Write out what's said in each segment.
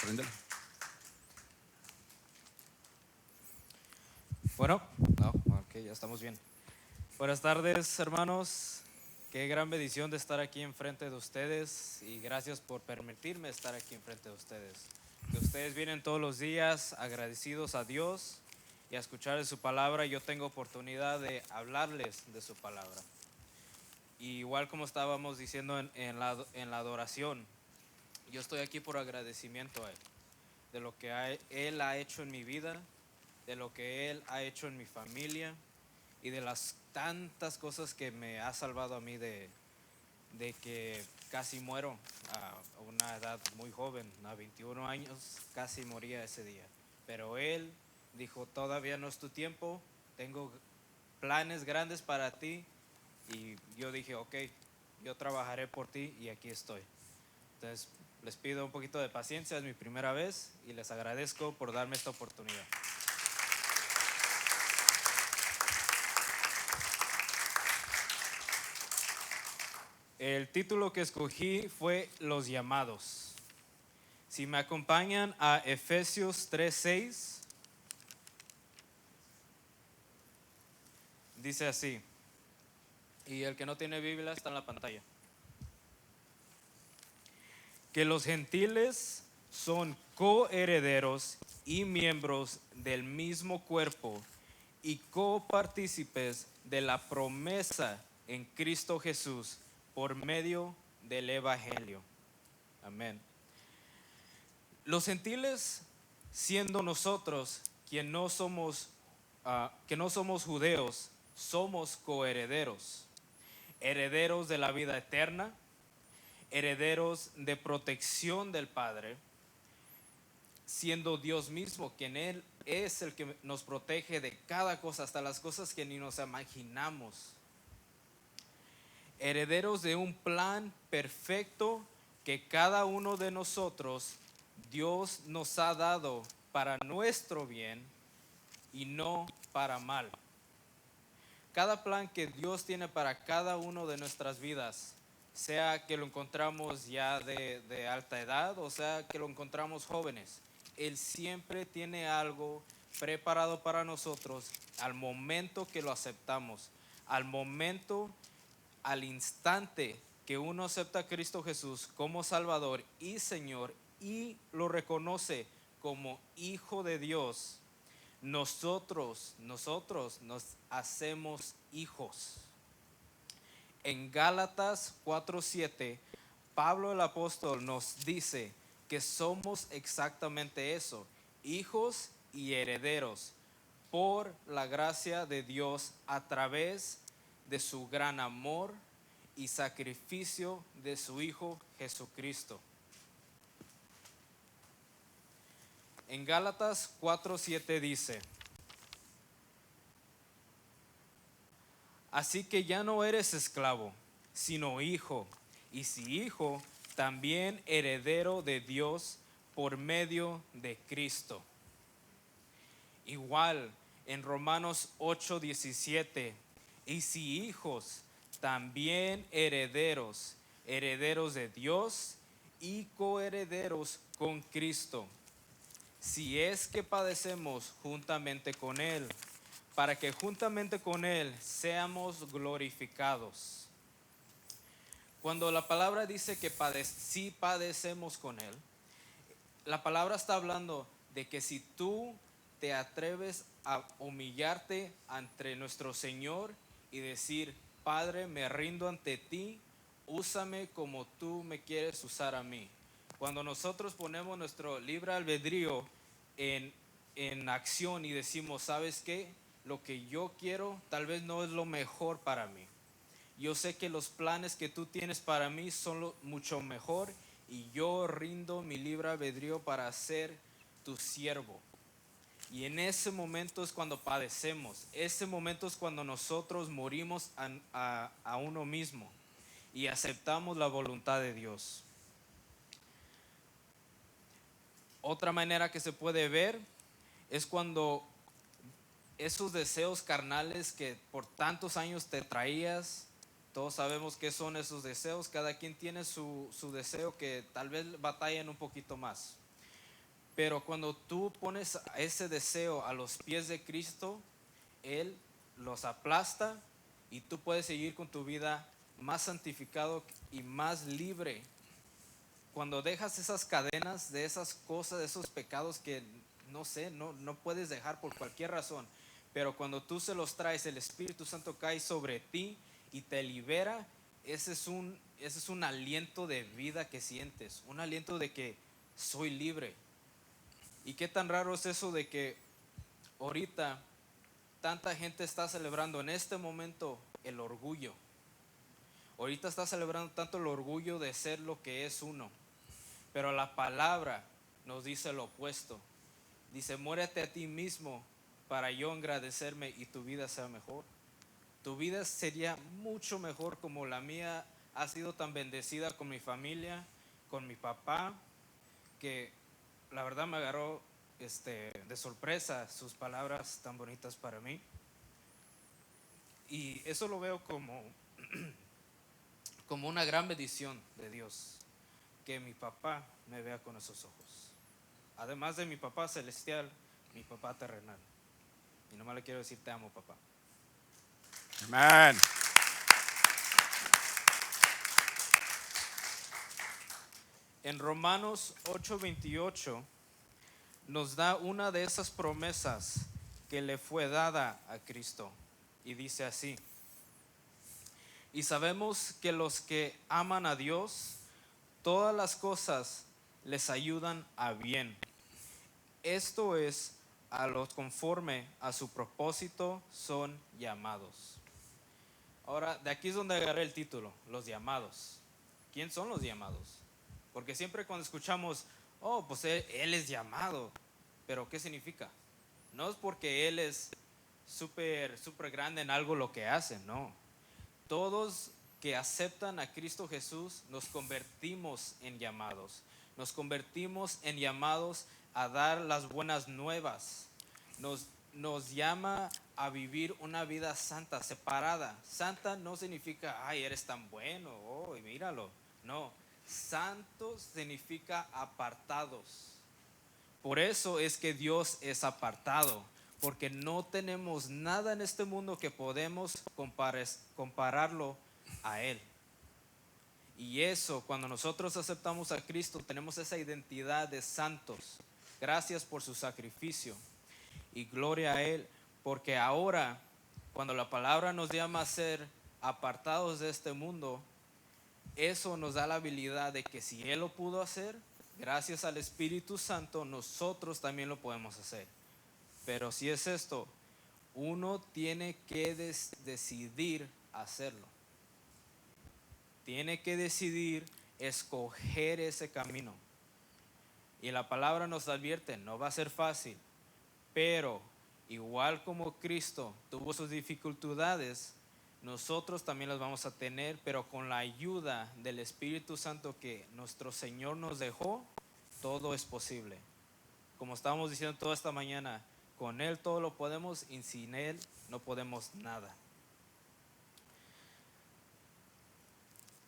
Préndela. Bueno, no, ok, ya estamos bien. Buenas tardes, hermanos. Qué gran bendición de estar aquí enfrente de ustedes y gracias por permitirme estar aquí enfrente de ustedes. Que ustedes vienen todos los días agradecidos a Dios y a escuchar de su palabra. Yo tengo oportunidad de hablarles de su palabra. Y igual como estábamos diciendo en la adoración, yo estoy aquí por agradecimiento a Él, de lo que Él ha hecho en mi vida, de lo que Él ha hecho en mi familia y de las tantas cosas que me ha salvado a mí de que casi muero a una edad muy joven, a 21 años, casi moría ese día. Pero Él dijo, todavía no es tu tiempo, tengo planes grandes para ti. Y yo dije, ok, yo trabajaré por ti y aquí estoy. Entonces, les pido un poquito de paciencia, es mi primera vez y les agradezco por darme esta oportunidad. El título que escogí fue Los llamados. Si me acompañan a Efesios 3:6, dice así, y el que no tiene Biblia está en la pantalla. Que los gentiles son coherederos y miembros del mismo cuerpo y copartícipes de la promesa en Cristo Jesús por medio del Evangelio. Amén. Los gentiles, siendo nosotros que no somos judeos, somos coherederos, herederos de la vida eterna, herederos de protección del Padre, siendo Dios mismo quien Él es el que nos protege de cada cosa, hasta las cosas que ni nos imaginamos. Herederos de un plan perfecto que cada uno de nosotros Dios nos ha dado para nuestro bien y no para mal. Cada plan que Dios tiene para cada uno de nuestras vidas, sea que lo encontramos ya de alta edad o sea que lo encontramos jóvenes, Él siempre tiene algo preparado para nosotros al momento que lo aceptamos, al instante que uno acepta a Cristo Jesús como Salvador y Señor y lo reconoce como Hijo de Dios. Nosotros nos hacemos hijos. En Gálatas 4:7, Pablo el apóstol nos dice que somos exactamente eso, hijos y herederos, por la gracia de Dios a través de su gran amor y sacrificio de su Hijo Jesucristo. En Gálatas 4:7 dice, así que ya no eres esclavo, sino hijo, y si hijo, también heredero de Dios por medio de Cristo. Igual en Romanos 8:17, y si hijos, también herederos, herederos de Dios y coherederos con Cristo, si es que padecemos juntamente con Él, para que juntamente con Él seamos glorificados. Cuando la palabra dice que si padecemos con Él, la palabra está hablando de que si tú te atreves a humillarte ante nuestro Señor y decir, Padre, me rindo ante ti, úsame como tú me quieres usar a mí. Cuando nosotros ponemos nuestro libre albedrío en acción y decimos, ¿sabes qué? Lo que yo quiero tal vez no es lo mejor para mí. Yo sé que los planes que tú tienes para mí son mucho mejor y yo rindo mi libre albedrío para ser tu siervo. Y en ese momento es cuando padecemos, ese momento es cuando nosotros morimos a uno mismo y aceptamos la voluntad de Dios. Otra manera que se puede ver es cuando esos deseos carnales que por tantos años te traías, todos sabemos qué son esos deseos, cada quien tiene su deseo que tal vez batallen un poquito más. Pero cuando tú pones ese deseo a los pies de Cristo, Él los aplasta y tú puedes seguir con tu vida más santificado y más libre. Cuando dejas esas cadenas de esas cosas, de esos pecados que no sé, no puedes dejar por cualquier razón, pero cuando tú se los traes, el Espíritu Santo cae sobre ti y te libera. Ese es un aliento de vida que sientes, un aliento de que soy libre. Y qué tan raro es eso de que ahorita tanta gente está celebrando en este momento el orgullo. Ahorita está celebrando tanto el orgullo de ser lo que es uno. Pero la palabra nos dice lo opuesto. Dice, muérete a ti mismo para yo engrandecerme y tu vida sea mejor. Tu vida sería mucho mejor como la mía ha sido tan bendecida con mi familia, con mi papá, que la verdad me agarró de sorpresa sus palabras tan bonitas para mí. Y eso lo veo como una gran bendición de Dios, que mi papá me vea con esos ojos. Además de mi papá celestial, mi papá terrenal. Y nomás le quiero decir, te amo, papá. Amen. En Romanos 8:28 nos da una de esas promesas que le fue dada a Cristo. Y dice así: y sabemos que los que aman a Dios, todas las cosas les ayudan a bien. Esto es, a los conforme a su propósito son llamados. Ahora, de aquí es donde agarré el título, los llamados. ¿Quién son los llamados? Porque siempre cuando escuchamos, oh, pues él es llamado, pero ¿qué significa? No es porque él es súper grande en algo lo que hace, no. Todos que aceptan a Cristo Jesús nos convertimos en llamados. Nos convertimos en llamados a dar las buenas nuevas. Nos llama a vivir una vida santa, separada. Santa no significa, ay, eres tan bueno, oh, míralo. No, santos significa apartados. Por eso es que Dios es apartado, porque no tenemos nada en este mundo que podemos compararlo a Él. Y eso, cuando nosotros aceptamos a Cristo, tenemos esa identidad de santos. Gracias por su sacrificio y gloria a Él, porque ahora, cuando la palabra nos llama a ser apartados de este mundo, eso nos da la habilidad de que si Él lo pudo hacer, gracias al Espíritu Santo, nosotros también lo podemos hacer. Pero si es esto, uno tiene que decidir hacerlo. Tiene que decidir escoger ese camino. Y la palabra nos advierte, no va a ser fácil, pero igual como Cristo tuvo sus dificultades, nosotros también las vamos a tener, pero con la ayuda del Espíritu Santo que nuestro Señor nos dejó, todo es posible. Como estábamos diciendo toda esta mañana, con Él todo lo podemos y sin Él no podemos nada.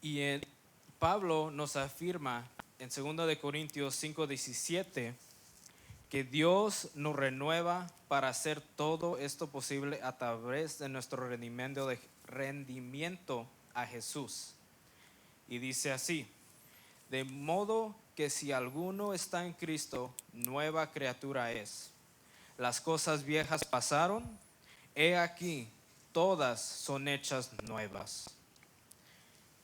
Y Pablo nos afirma en 2 de Corintios 5:17 que Dios nos renueva para hacer todo esto posible a través de nuestro rendimiento a Jesús. Y dice así: de modo que si alguno está en Cristo, nueva criatura es. Las cosas viejas pasaron, he aquí, todas son hechas nuevas.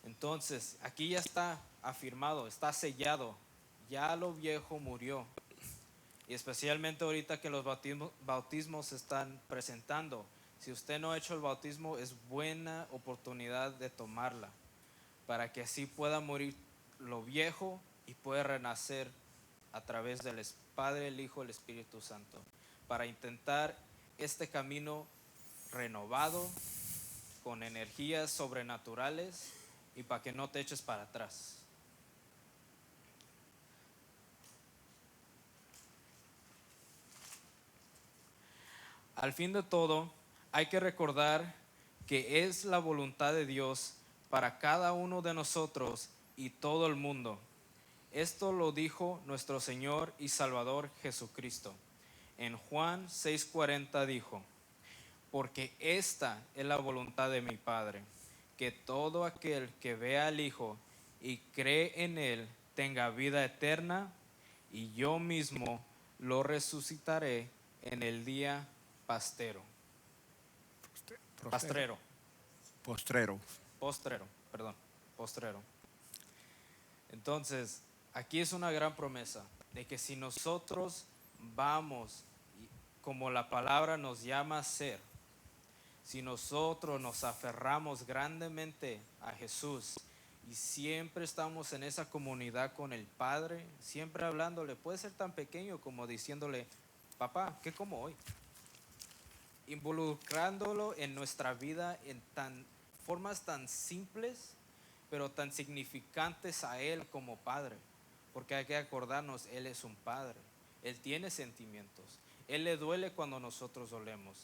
Entonces, aquí ya está afirmado, está sellado, ya lo viejo murió. Y especialmente ahorita que los bautismos se están presentando. Si usted no ha hecho el bautismo, es buena oportunidad de tomarla, para que así pueda morir lo viejo y pueda renacer a través del Padre, el Hijo, el Espíritu Santo, para intentar este camino renovado, con energías sobrenaturales y para que no te eches para atrás. Al fin de todo, hay que recordar que es la voluntad de Dios para cada uno de nosotros y todo el mundo. Esto lo dijo nuestro Señor y Salvador Jesucristo. En Juan 6:40 dijo: porque esta es la voluntad de mi Padre, que todo aquel que vea al Hijo y cree en Él tenga vida eterna, y yo mismo lo resucitaré en el día postrero. Entonces, aquí es una gran promesa de que si nosotros vamos como la palabra nos llama a ser, si nosotros nos aferramos grandemente a Jesús y siempre estamos en esa comunidad con el Padre, siempre hablándole, puede ser tan pequeño como diciéndole: papá, ¿qué como hoy? Involucrándolo en nuestra vida en formas tan simples, pero tan significantes a Él como Padre. Porque hay que acordarnos, Él es un Padre. Él tiene sentimientos. Él le duele cuando nosotros dolemos.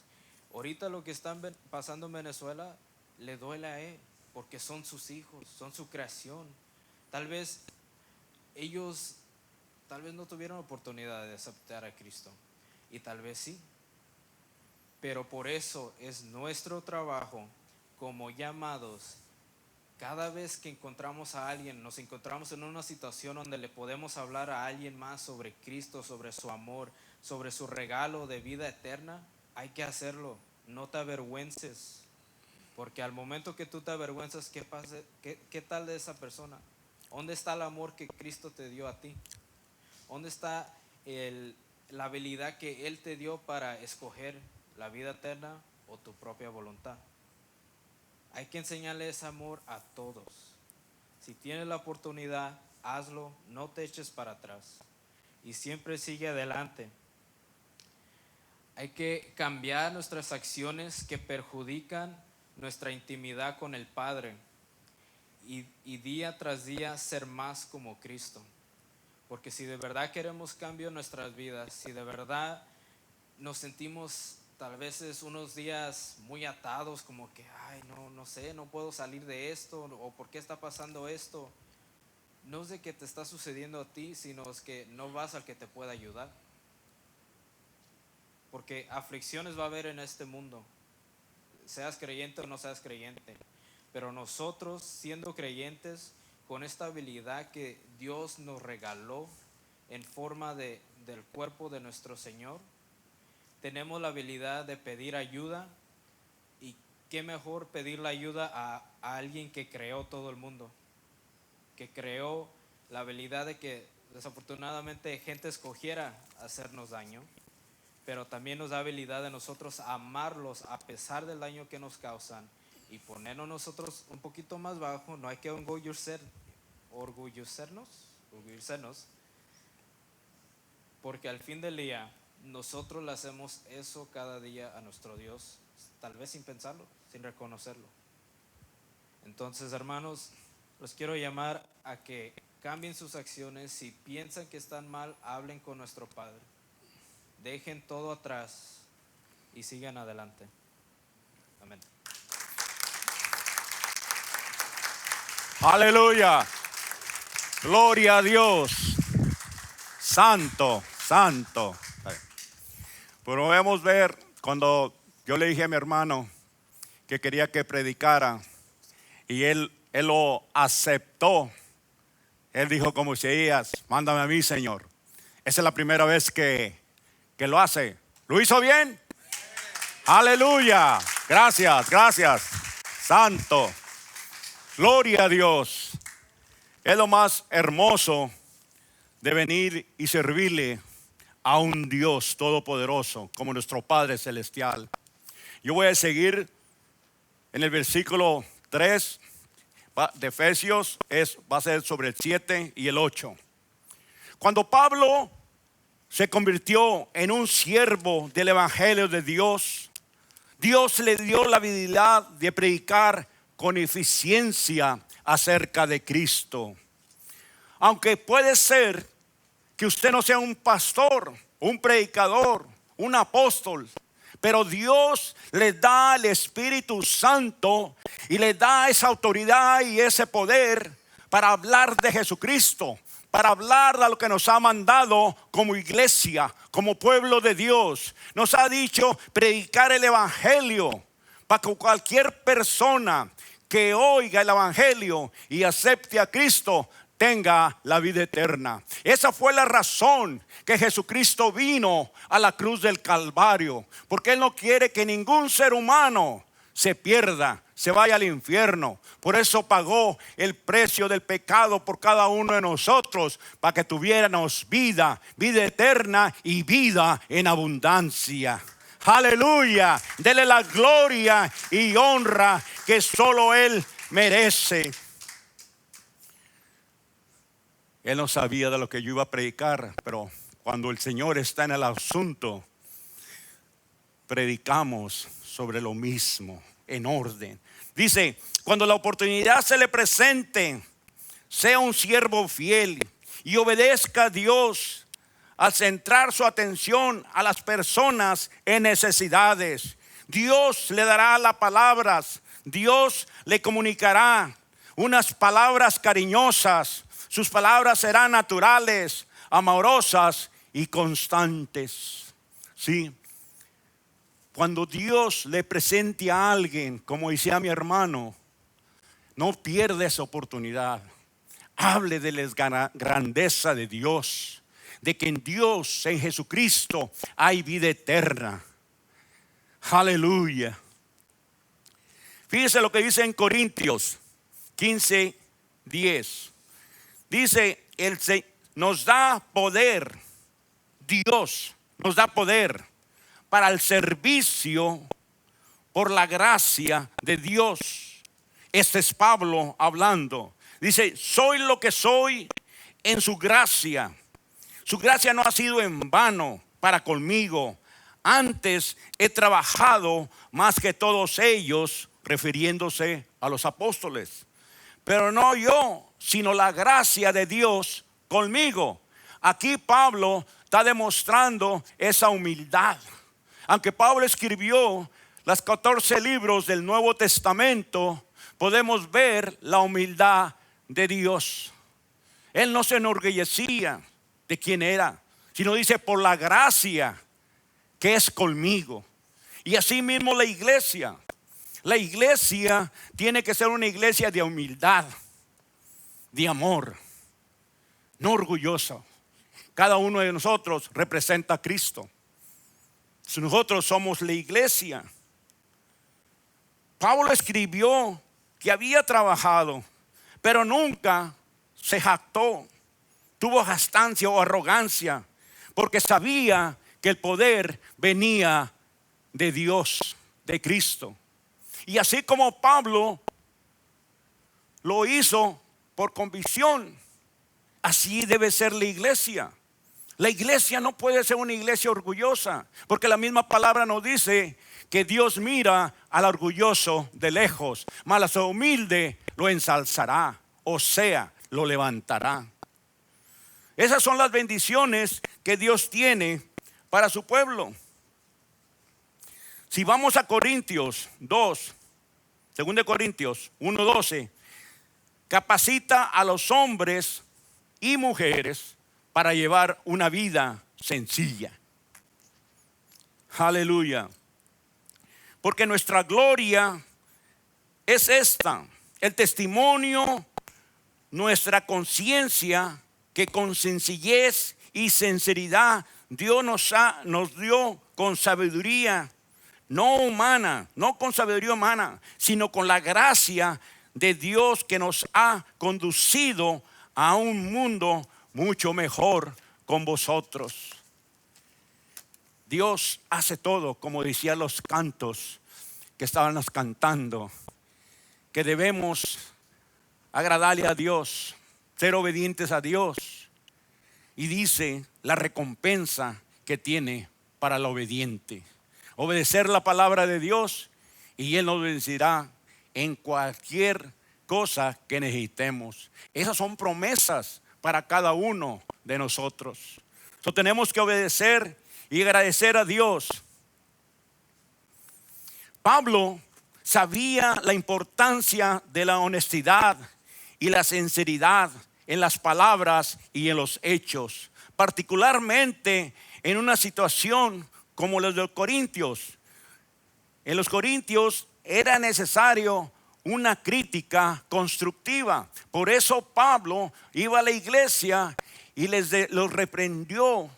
Ahorita lo que están pasando en Venezuela le duele a Él, porque son sus hijos, son su creación. Tal vez ellos no tuvieron oportunidad de aceptar a Cristo, y tal vez sí. Pero por eso es nuestro trabajo como llamados. Cada vez que encontramos a alguien, nos encontramos en una situación donde le podemos hablar a alguien más sobre Cristo, sobre su amor, sobre su regalo de vida eterna, hay que hacerlo. No te avergüences, porque al momento que tú te avergüenzas, ¿qué tal de esa persona? ¿Dónde está el amor que Cristo te dio a ti? ¿Dónde está la habilidad que Él te dio para escoger la vida eterna o tu propia voluntad? Hay que enseñarle ese amor a todos. Si tienes la oportunidad, hazlo, no te eches para atrás y siempre sigue adelante. Hay que cambiar nuestras acciones que perjudican nuestra intimidad con el Padre y día tras día ser más como Cristo. Porque si de verdad queremos cambio en nuestras vidas, si de verdad nos sentimos tal vez unos días muy atados, como que, no sé, no puedo salir de esto, o ¿por qué está pasando esto? No es de que te está sucediendo a ti, sino es que no vas al que te pueda ayudar. Porque aflicciones va a haber en este mundo, seas creyente o no seas creyente. Pero nosotros, siendo creyentes, con esta habilidad que Dios nos regaló en forma del cuerpo de nuestro Señor, tenemos la habilidad de pedir ayuda. Y qué mejor pedir la ayuda a alguien que creó todo el mundo, que creó la habilidad de que desafortunadamente gente escogiera hacernos daño, pero también nos da habilidad de nosotros amarlos a pesar del daño que nos causan y ponernos nosotros un poquito más bajo. No hay que orgullecernos, porque al fin del día nosotros le hacemos eso cada día a nuestro Dios, tal vez sin pensarlo, sin reconocerlo. Entonces, hermanos, los quiero llamar a que cambien sus acciones. Si piensan que están mal, hablen con nuestro Padre. Dejen todo atrás y sigan adelante. Amén. Aleluya. Gloria a Dios. Santo, santo. Pero podemos ver cuando yo le dije a mi hermano que quería que predicara y él lo aceptó. Él dijo como Isaías: mándame a mí, Señor. Esa es la primera vez que lo hace. ¿Lo hizo bien? Aleluya. Gracias, gracias. Santo. Gloria a Dios. Es lo más hermoso de venir y servirle a un Dios todopoderoso como nuestro Padre Celestial. Yo voy a seguir en el versículo 3 de Efesios, va a ser sobre el 7 y el 8. Cuando Pablo se convirtió en un siervo del Evangelio de Dios, Dios le dio la habilidad de predicar con eficiencia acerca de Cristo. Aunque puede ser que usted no sea un pastor, un predicador, un apóstol, pero Dios le da el Espíritu Santo y le da esa autoridad y ese poder para hablar de Jesucristo, para hablar de lo que nos ha mandado como iglesia, como pueblo de Dios. Nos ha dicho predicar el evangelio para que cualquier persona que oiga el evangelio y acepte a Cristo tenga la vida eterna. Esa fue la razón que Jesucristo vino a la cruz del Calvario, porque Él no quiere que ningún ser humano se pierda, se vaya al infierno. Por eso pagó el precio del pecado por cada uno de nosotros, para que tuviéramos vida, vida eterna y vida en abundancia. Aleluya, dele la gloria y honra que solo Él merece. Él no sabía de lo que yo iba a predicar, pero cuando el Señor está en el asunto, predicamos sobre lo mismo, en orden. Dice, cuando la oportunidad se le presente, sea un siervo fiel y obedezca a Dios al centrar su atención a las personas en necesidades. Dios le dará las palabras, Dios le comunicará unas palabras cariñosas. Sus palabras serán naturales, amorosas y constantes. Sí. Cuando Dios le presente a alguien, como decía mi hermano, no pierda esa oportunidad. Hable de la grandeza de Dios, de que en Dios, en Jesucristo, hay vida eterna. Aleluya. Fíjese lo que dice en Corintios 15:10. Dice, nos da poder, Dios nos da poder para el servicio por la gracia de Dios. Este es Pablo hablando. Dice, soy lo que soy en su gracia. Su gracia no ha sido en vano para conmigo. Antes he trabajado más que todos ellos, refiriéndose a los apóstoles. Pero no yo, sino la gracia de Dios conmigo. Aquí Pablo está demostrando esa humildad. Aunque Pablo escribió los 14 libros del Nuevo Testamento, podemos ver la humildad de Dios. Él no se enorgullecía de quién era, sino dice por la gracia que es conmigo. Y así mismo la iglesia. La iglesia tiene que ser una iglesia de humildad, de amor, no orgullosa. Cada uno de nosotros representa a Cristo. Nosotros somos la iglesia. Pablo escribió que había trabajado, pero nunca se jactó, tuvo jactancia o arrogancia, porque sabía que el poder venía de Dios, de Cristo. Y así como Pablo lo hizo por convicción, así debe ser la iglesia. La iglesia no puede ser una iglesia orgullosa, porque la misma palabra nos dice que Dios mira al orgulloso de lejos, mas al humilde lo ensalzará, o sea, lo levantará. Esas son las bendiciones que Dios tiene para su pueblo. Si vamos a Corintios 2, 2 Corintios 1:12, capacita a los hombres y mujeres para llevar una vida sencilla. Aleluya. Porque nuestra gloria es esta, el testimonio, nuestra conciencia, que con sencillez y sinceridad Dios nos dio con sabiduría, no humana, no con sabiduría humana, sino con la gracia de Dios que nos ha conducido a un mundo mucho mejor con vosotros. Dios hace todo, como decían los cantos que estábamos cantando, que debemos agradarle a Dios, ser obedientes a Dios. Y dice la recompensa que tiene para el obediente. Obedecer la palabra de Dios y Él nos bendecirá en cualquier cosa que necesitemos. Esas son promesas para cada uno de nosotros. Entonces tenemos que obedecer y agradecer a Dios. Pablo sabía la importancia de la honestidad y la sinceridad en las palabras y en los hechos, particularmente en una situación como los de los Corintios. En los Corintios era necesario una crítica constructiva. Por eso Pablo iba a la iglesia y los reprendió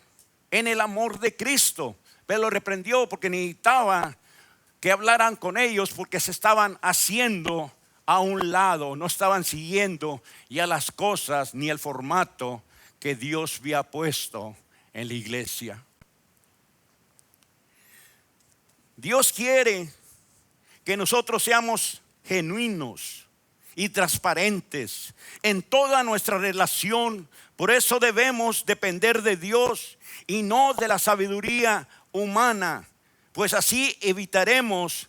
en el amor de Cristo. Pero los reprendió porque necesitaba que hablaran con ellos, porque se estaban haciendo a un lado, no estaban siguiendo ya las cosas ni el formato que Dios había puesto en la iglesia. Dios quiere que nosotros seamos genuinos y transparentes en toda nuestra relación. Por eso debemos depender de Dios y no de la sabiduría humana, pues así evitaremos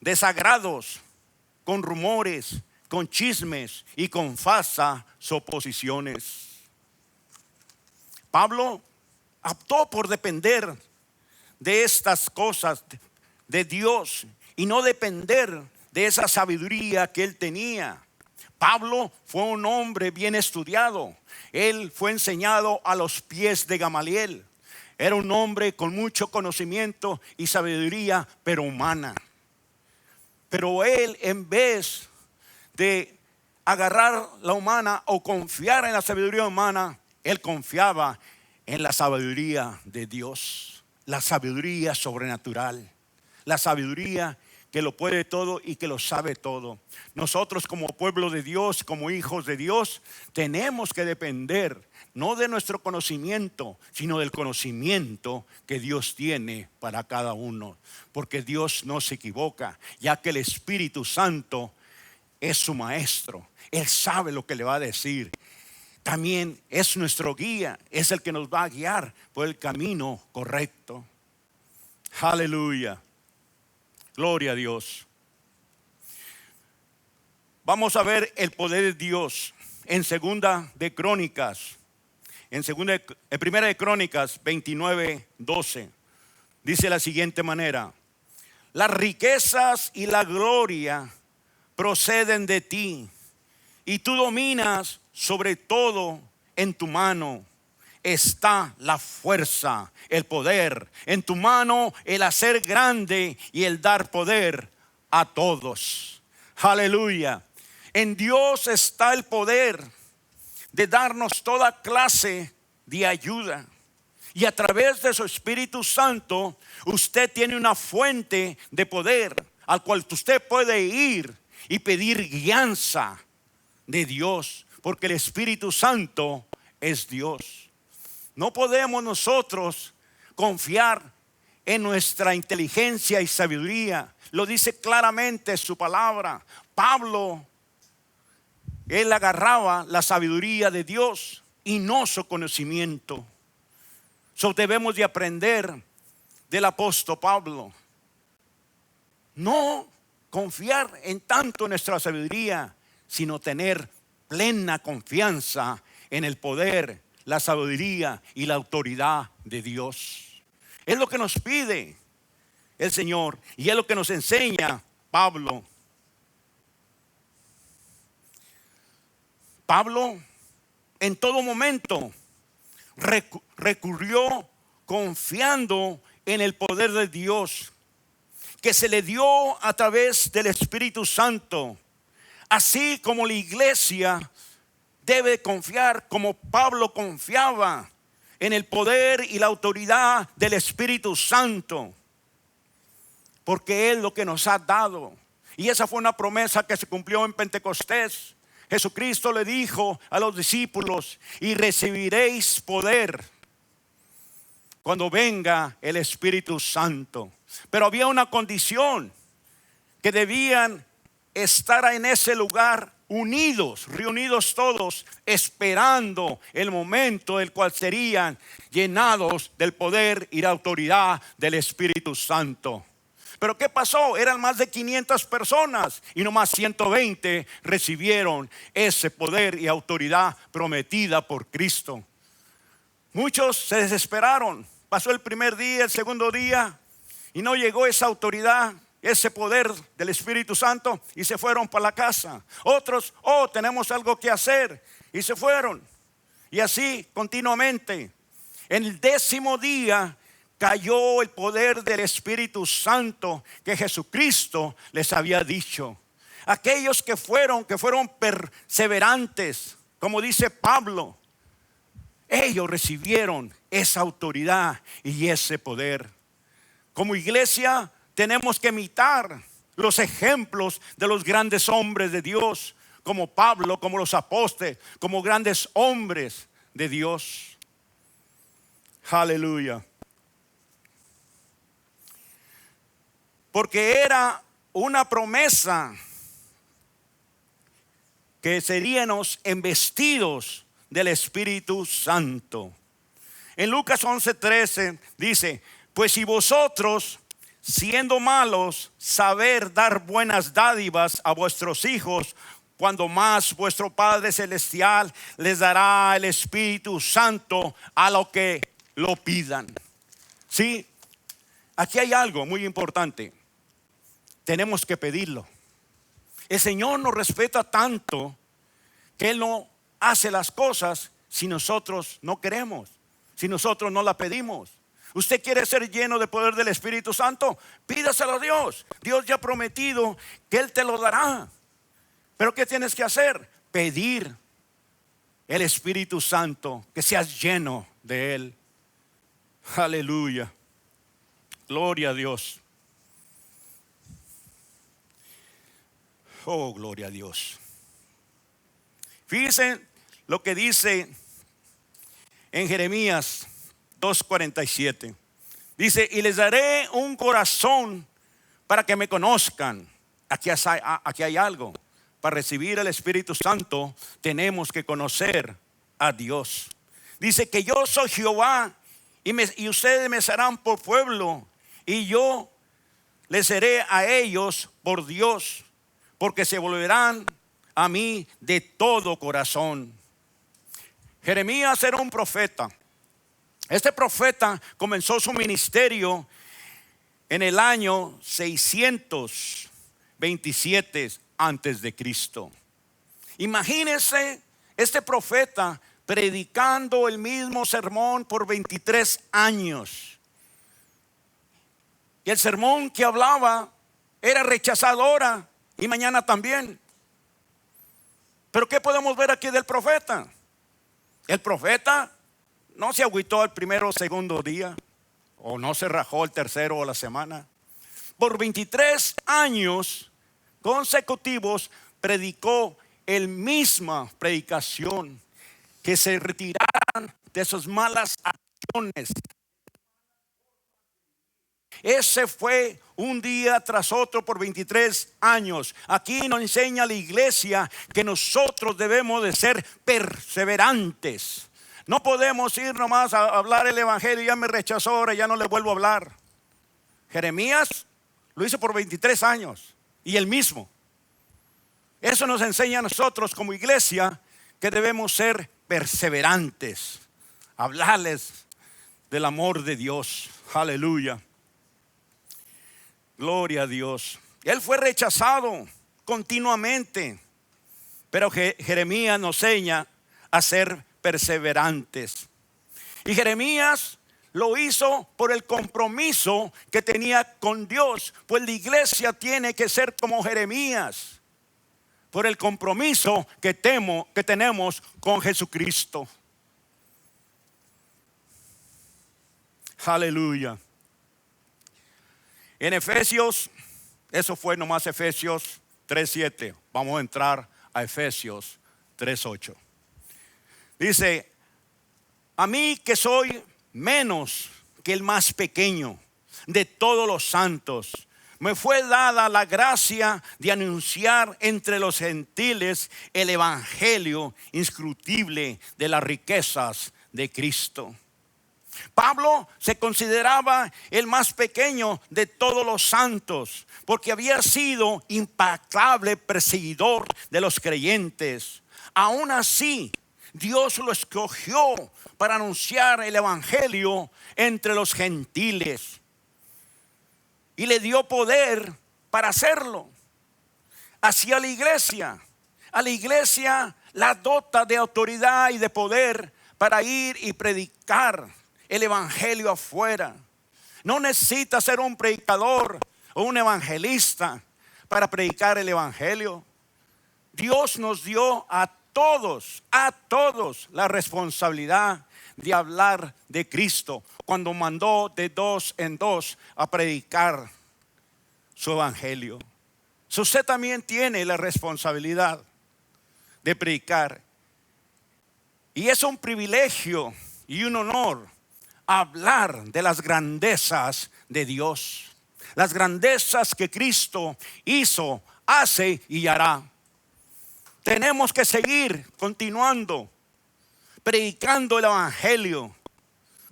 desagrados con rumores, con chismes y con falsas suposiciones. Pablo optó por depender de estas cosas de Dios y no depender de esa sabiduría que él tenía. Pablo fue un hombre bien estudiado. Él fue enseñado a los pies de Gamaliel. Era un hombre con mucho conocimiento y sabiduría, pero humana. Pero él, en vez de agarrar la humana o confiar en la sabiduría humana, él confiaba en la sabiduría de Dios, la sabiduría sobrenatural, la sabiduría que lo puede todo y que lo sabe todo. Nosotros como pueblo de Dios, como hijos de Dios, tenemos que depender no de nuestro conocimiento, sino del conocimiento que Dios tiene para cada uno. Porque Dios no se equivoca, ya que el Espíritu Santo es su maestro. Él sabe lo que le va a decir. También es nuestro guía, es el que nos va a guiar por el camino correcto. Aleluya. Gloria a Dios. Vamos a ver el poder de Dios en Segunda de Crónicas. En Primera de Crónicas 29:12 dice de la siguiente manera: las riquezas y la gloria proceden de ti, y tú dominas sobre todo. En tu mano está la fuerza, el poder. En tu mano el hacer grande y el dar poder a todos. Aleluya. En Dios está el poder de darnos toda clase de ayuda. Y a través de su Espíritu Santo, usted tiene una fuente de poder al cual usted puede ir y pedir guianza de Dios, porque el Espíritu Santo es Dios. No podemos nosotros confiar en nuestra inteligencia y sabiduría. Lo dice claramente su palabra. Pablo, él agarraba la sabiduría de Dios y no su conocimiento. Debemos de aprender del apóstol Pablo. No confiar en tanto nuestra sabiduría, sino tener plena confianza en el poder, la sabiduría y la autoridad de Dios. Es lo que nos pide el Señor y es lo que nos enseña Pablo. Pablo en todo momento recurrió confiando en el poder de Dios que se le dio a través del Espíritu Santo. Así como la iglesia debe confiar, como Pablo confiaba en el poder y la autoridad del Espíritu Santo, porque es lo que nos ha dado. Y esa fue una promesa que se cumplió en Pentecostés. Jesucristo le dijo a los discípulos: y recibiréis poder cuando venga el Espíritu Santo. Pero había una condición, que debían estar en ese lugar unidos, reunidos todos, esperando el momento el cual serían llenados del poder y la autoridad del Espíritu Santo. Pero ¿qué pasó? Eran más de 500 personas y nomás 120 recibieron ese poder y autoridad prometida por Cristo. Muchos se desesperaron. Pasó el primer día, el segundo día, y no llegó esa autoridad, ese poder del Espíritu Santo, y se fueron para la casa. Otros, tenemos algo que hacer, y se fueron. Y así continuamente. En el 10º día cayó el poder del Espíritu Santo que Jesucristo les había dicho. Aquellos que fueron perseverantes, como dice Pablo, ellos recibieron esa autoridad y ese poder. Como iglesia tenemos que imitar los ejemplos de los grandes hombres de Dios, como Pablo, como los apóstoles, como grandes hombres de Dios. Aleluya. Porque era una promesa que seríamos embestidos del Espíritu Santo. En Lucas 11:13 dice: pues si vosotros, siendo malos, saber dar buenas dádivas a vuestros hijos, cuando más vuestro Padre Celestial les dará el Espíritu Santo a lo que lo pidan. Sí, aquí hay algo muy importante. Tenemos que pedirlo. El Señor nos respeta tanto que Él no hace las cosas si nosotros no queremos, si nosotros no la pedimos. ¿Usted quiere ser lleno de poder del Espíritu Santo? Pídaselo a Dios. Dios ya ha prometido que Él te lo dará. Pero ¿qué tienes que hacer? Pedir el Espíritu Santo, que seas lleno de Él. Aleluya. Gloria a Dios. Oh, gloria a Dios. Fíjense lo que dice en Jeremías 2:47. Dice: y les daré un corazón para que me conozcan. Aquí hay algo. Para recibir el Espíritu Santo tenemos que conocer a Dios. Dice que yo soy Jehová y ustedes me serán por pueblo, y yo les seré a ellos por Dios, porque se volverán a mí de todo corazón. Jeremías era un profeta. Este profeta comenzó su ministerio en el año 627 antes de Cristo. Imagínense este profeta predicando el mismo sermón por 23 años. Y el sermón que hablaba era rechazadora, y mañana también. Pero ¿qué podemos ver aquí del profeta? El profeta no se agüitó el primero o segundo día, o no se rajó el tercero o la semana. Por 23 años consecutivos predicó el misma predicación: que se retiraran de sus malas acciones. Ese fue un día tras otro por 23 años. Aquí nos enseña la iglesia que nosotros debemos de ser perseverantes. No podemos ir nomás a hablar el evangelio: ya me rechazó, ahora ya no le vuelvo a hablar. Jeremías lo hizo por 23 años y el mismo. Eso nos enseña a nosotros como iglesia que debemos ser perseverantes, hablarles del amor de Dios. Aleluya. Gloria a Dios. Él fue rechazado continuamente, pero Jeremías nos enseña a ser perseverantes. Y Jeremías lo hizo por el compromiso que tenía con Dios. Pues la iglesia tiene que ser como Jeremías, por el compromiso que tenemos con Jesucristo. Aleluya. En Efesios, eso fue nomás Efesios 3:7. Vamos a entrar a Efesios 3:8. Dice: a mí que soy menos que el más pequeño de todos los santos, me fue dada la gracia de anunciar entre los gentiles el evangelio inscrutible de las riquezas de Cristo. Pablo se consideraba el más pequeño de todos los santos, porque había sido implacable perseguidor de los creyentes. Aún así, Dios lo escogió para anunciar el evangelio entre los gentiles y le dio poder para hacerlo. Hacia la iglesia, a la iglesia la dota de autoridad y de poder para ir y predicar el evangelio afuera. No necesita ser un predicador o un evangelista para predicar el evangelio. Dios nos dio a todos la responsabilidad de hablar de Cristo cuando mandó de 2 en 2 a predicar su evangelio. Usted también tiene la responsabilidad de predicar. Y es un privilegio y un honor hablar de las grandezas de Dios. Las grandezas que Cristo hizo, hace y hará. Tenemos que seguir continuando predicando el evangelio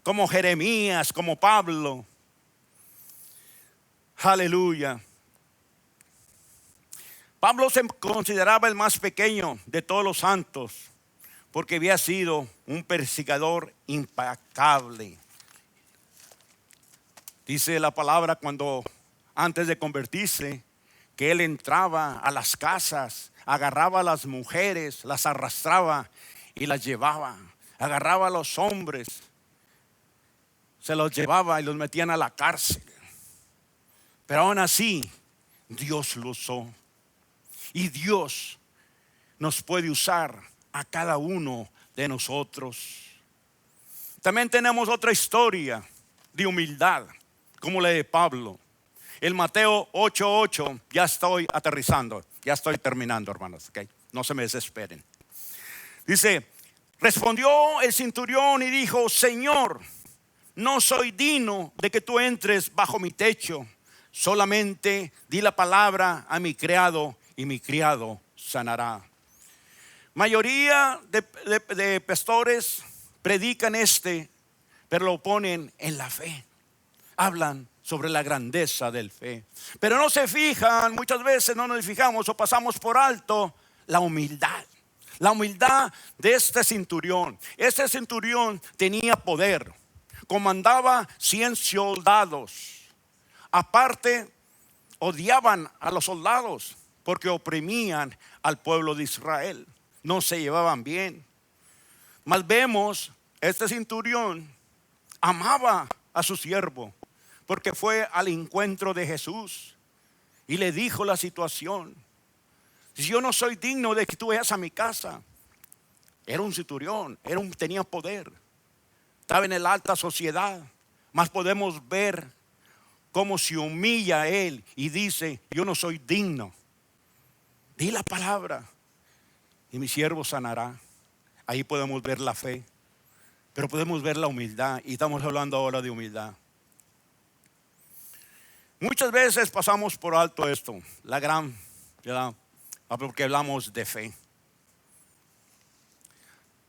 como Jeremías, como Pablo. Aleluya. Pablo se consideraba el más pequeño de todos los santos porque había sido un predicador impecable. Dice la palabra cuando antes de convertirse que él entraba a las casas, agarraba a las mujeres, las arrastraba y las llevaba. Agarraba a los hombres, se los llevaba y los metían a la cárcel. Pero aún así, Dios lo usó. Y Dios nos puede usar a cada uno de nosotros. También tenemos otra historia de humildad, como la de Pablo. El Mateo 8:8, ya estoy aterrizando, ya estoy terminando, hermanos, ¿okay? No se me desesperen. Dice, respondió el centurión y dijo, Señor, no soy digno de que tú entres bajo mi techo. Solamente di la palabra a mi criado y mi criado sanará. Mayoría de pastores predican pero lo ponen en la fe. Hablan sobre la grandeza del fe. Pero no se fijan, muchas veces no nos fijamos o pasamos por alto la humildad. La humildad de este centurión. Este centurión tenía poder. Comandaba 100 soldados. Aparte, odiaban a los soldados porque oprimían al pueblo de Israel. No se llevaban bien. Mas vemos, este centurión amaba a su siervo porque fue al encuentro de Jesús y le dijo la situación. Si yo no soy digno de que tú vayas a mi casa. Era un centurión, tenía poder. Estaba en la alta sociedad. Mas podemos ver cómo se humilla a él y dice, yo no soy digno. Di la palabra y mi siervo sanará. Ahí podemos ver la fe, pero podemos ver la humildad. Y estamos hablando ahora de humildad. Muchas veces pasamos por alto esto, ¿verdad? Porque hablamos de fe.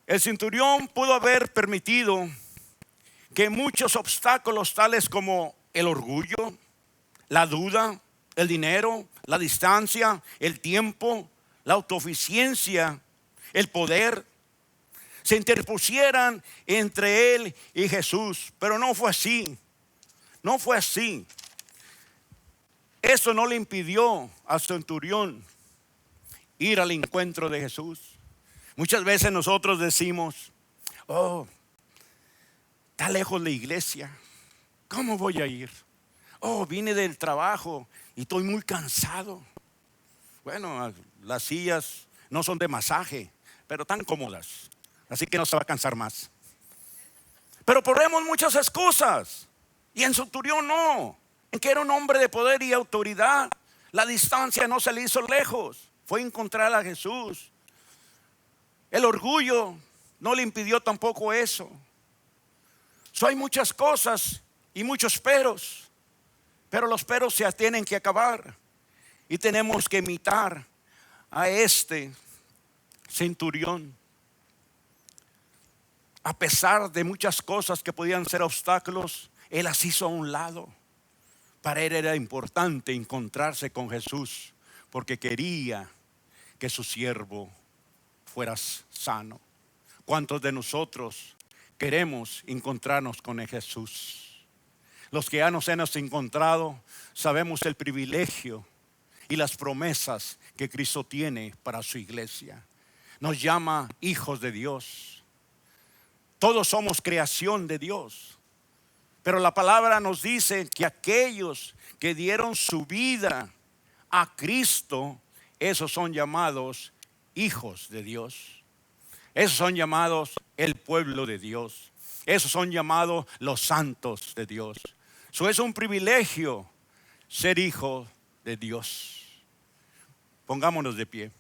El centurión pudo haber permitido que muchos obstáculos tales como el orgullo, la duda, el dinero, la distancia, el tiempo, la autosuficiencia, el poder, se interpusieran entre él y Jesús. Pero no fue así. No fue así. Eso no le impidió al centurión ir al encuentro de Jesús. Muchas veces nosotros decimos, oh, está lejos la iglesia, ¿cómo voy a ir? Oh, vine del trabajo y estoy muy cansado. Bueno, las sillas no son de masaje, pero tan cómodas, así que no se va a cansar más. Pero ponemos muchas excusas. Y en centurión no, en que era un hombre de poder y autoridad. La distancia no se le hizo lejos, fue encontrar a Jesús. El orgullo no le impidió tampoco eso. Hay muchas cosas y muchos peros, pero los peros se tienen que acabar. Y tenemos que imitar a este centurión. A pesar de muchas cosas que podían ser obstáculos, él las hizo a un lado. Para él era importante encontrarse con Jesús, porque quería que su siervo fuera sano. ¿Cuántos de nosotros queremos encontrarnos con Jesús? Los que ya nos hemos encontrado sabemos el privilegio y las promesas que Cristo tiene para su iglesia. nos llama hijos de Dios. Todos somos creación de Dios. Pero la palabra nos dice que aquellos que dieron su vida a Cristo, esos son llamados hijos de Dios. Esos son llamados el pueblo de Dios. Esos son llamados los santos de Dios. Eso es un privilegio ser hijo de Dios. Pongámonos de pie.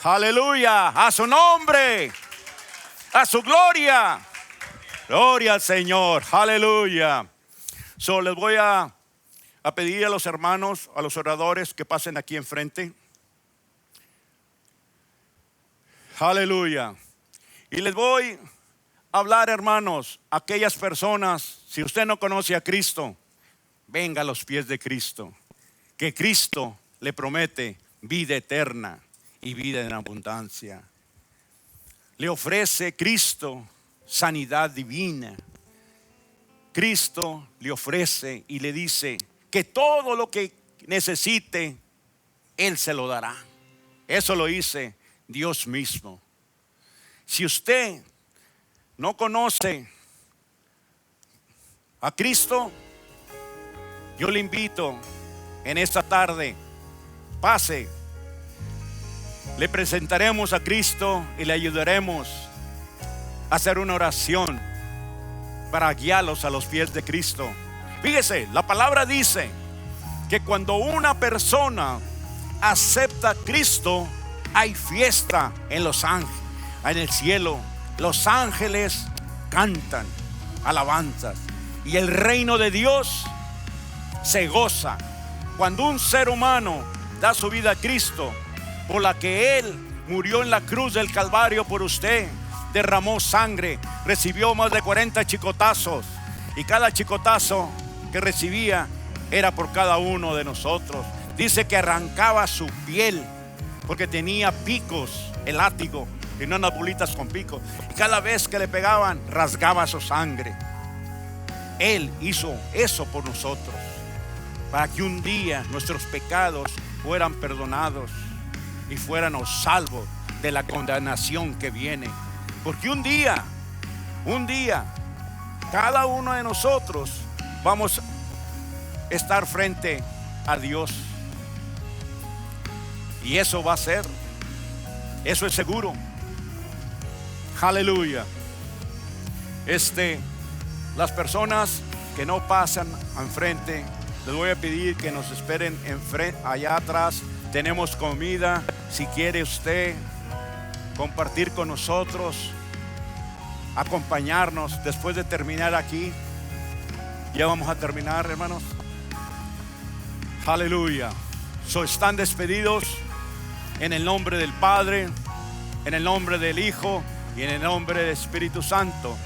Aleluya, a su nombre, a su gloria. Gloria al Señor, aleluya. Les voy a pedir a los hermanos, a los oradores que pasen aquí enfrente. Aleluya. Y les voy a hablar, hermanos, a aquellas personas, si usted no conoce a Cristo, venga a los pies de Cristo, que Cristo le promete vida eterna y vida en abundancia. Le ofrece Cristo sanidad divina. Cristo le ofrece y le dice que todo lo que necesite, Él se lo dará. Eso lo dice Dios mismo. Si usted no conoce a Cristo, yo le invito en esta tarde, pase. Le presentaremos a Cristo y le ayudaremos a hacer una oración para guiarlos a los pies de Cristo. Fíjese, la palabra dice que cuando una persona acepta a Cristo, hay fiesta en los ángeles, en el cielo. Los ángeles cantan alabanzas y el reino de Dios se goza cuando un ser humano da su vida a Cristo, por la que Él murió en la cruz del Calvario por usted, derramó sangre, recibió más de 40 chicotazos, y cada chicotazo que recibía era por cada uno de nosotros. Dice que arrancaba su piel porque tenía picos, el látigo, y no unas bolitas con picos, y cada vez que le pegaban rasgaba su sangre. Él hizo eso por nosotros, para que un día nuestros pecados fueran perdonados y fuéramos salvos de la condenación que viene. Porque un día, cada uno de nosotros vamos a estar frente a Dios. Y eso va a ser, eso es seguro. Aleluya. Las personas que no pasan enfrente, les voy a pedir que nos esperen allá atrás. Tenemos comida. Si quiere usted compartir con nosotros, acompañarnos después de terminar aquí. Ya vamos a terminar, hermanos. Aleluya. Están despedidos en el nombre del Padre, en el nombre del Hijo y en el nombre del Espíritu Santo.